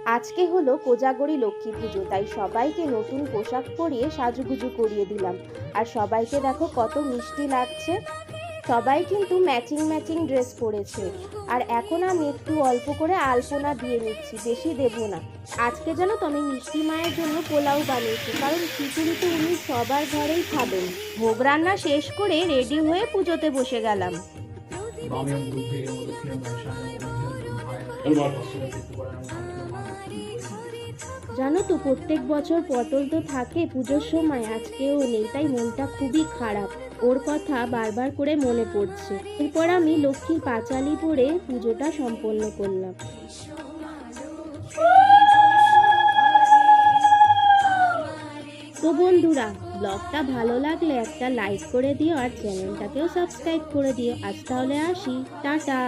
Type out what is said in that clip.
আজকে হলো কোজাগরী লক্ষ্মী পুজো, তাই সবাইকে নতুন পোশাক পরিয়ে সাজুগুজু করিয়ে দিলাম। আর সবাইকে দেখো কত মিষ্টি লাগছে। সবাই কিন্তু ম্যাচিং ম্যাচিং ড্রেস পরেছে। আর এখন আমি একটু অল্প করে আলপনা দিয়ে নিচ্ছি, বেশি দেবো না। আজকে জানো তো আমি মিষ্টি মায়ের জন্য পোলাও বানিয়েছি, কারণ খিচুড়ি তো উনি সবার ঘরেই খাবেন। ভোগ রান্না শেষ করে রেডি হয়ে পুজোতে বসে গেলাম। জানো তো প্রত্যেক বছর পটল তো থাকে পুজোর সময়, আজকেও নেই, তাই মনটা খুবই খারাপ। ওর কথা বারবার করে মনে পড়ছে। এরপর আমি লক্ষ্মীর পাঁচালি পরে পুজোটা সম্পন্ন করলাম। তো বন্ধুরা, ব্লগটা ভালো লাগলে একটা লাইক করে দিও আর চ্যানেলটাকেও সাবস্ক্রাইব করে দিও। আজ তাহলে আসি, টাটা।